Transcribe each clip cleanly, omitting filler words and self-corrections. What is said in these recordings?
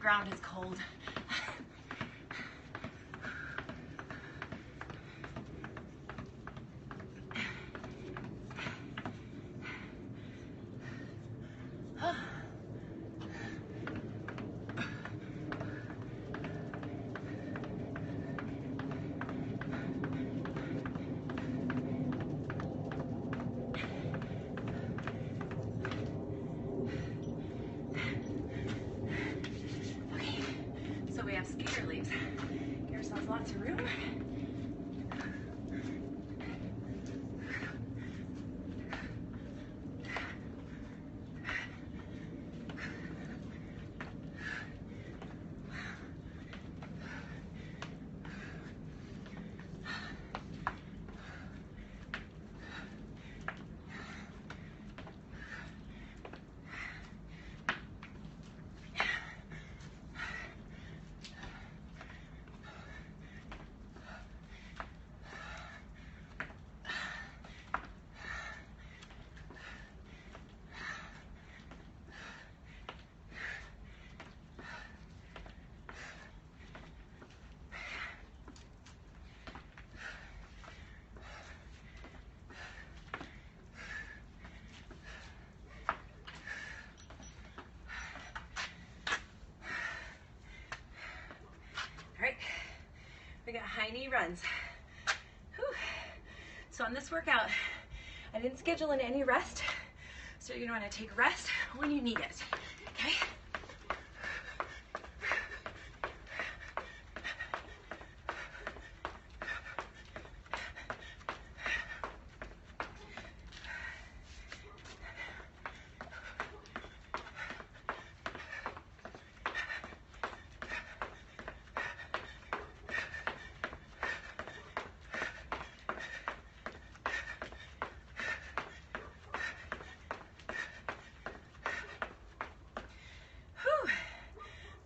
ground is cold. Skater leaves. Give ourselves lots of room. All right, we got high knee runs. Whew. So on this workout, I didn't schedule in any rest, so you're gonna wanna take rest when you need it, okay?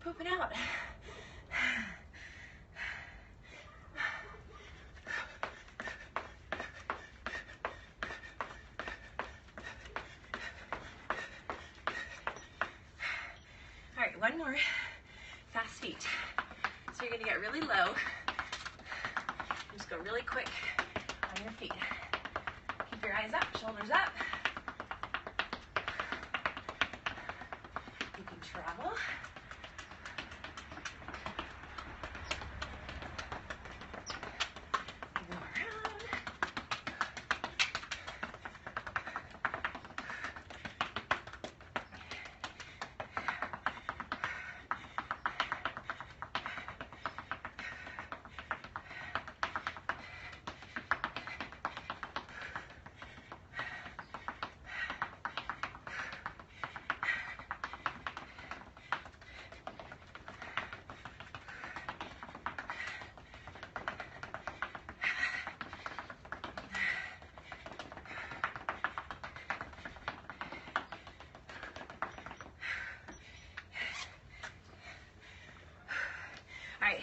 Pooping out. All right, one more. Fast feet. So you're gonna get really low. Just go really quick on your feet. Keep your eyes up, shoulders up. You can travel. All right,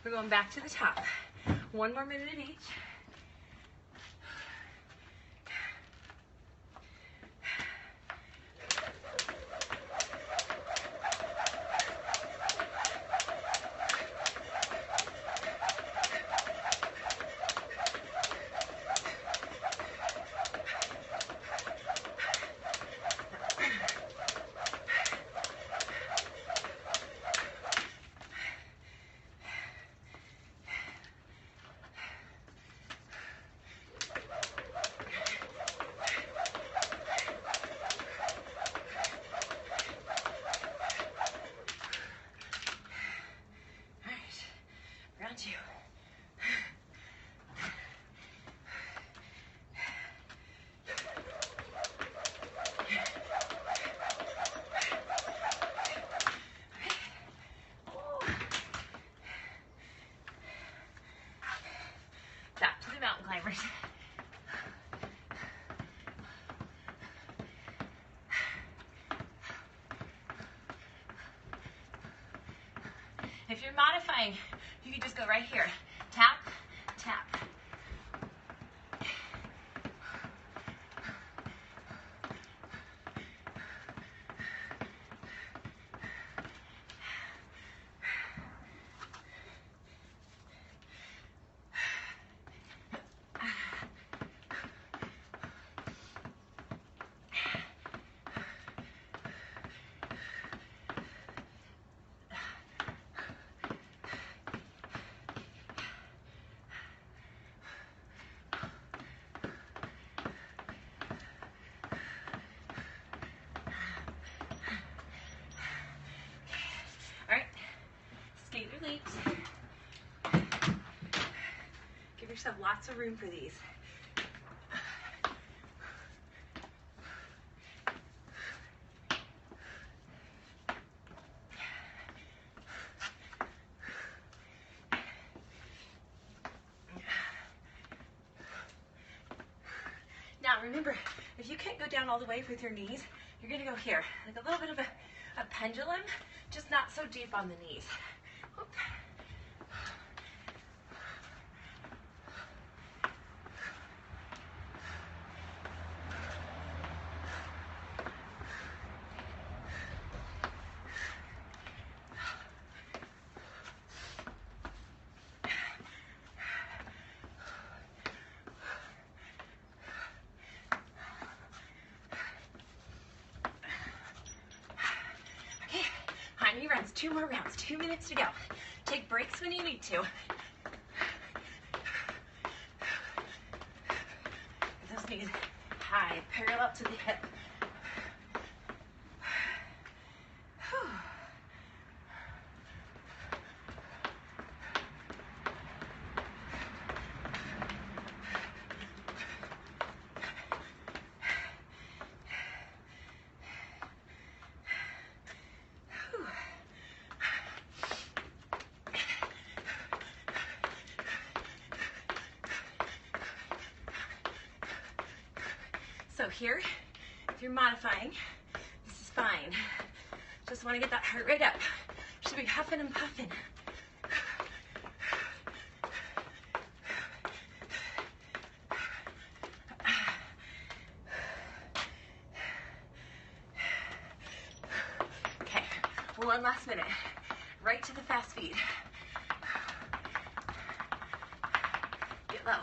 we're going back to the top. 1 more minute of each. You. Back to the mountain climbers. If you're modifying, you can just go right here. Tap, tap. yourself lots of room for these. Now remember, if you can't go down all the way with your knees, you're gonna go here, like a little bit of a pendulum, just not so deep on the knees. Oop. Rounds, 2 more rounds, 2 minutes to go. Take breaks when you need to. Get those knees high, parallel to the hip. Whew. So here, if you're modifying, this is fine. Just want to get that heart rate up. Should be huffing and puffing. Okay, 1 last minute. Right to the fast feed. Get low.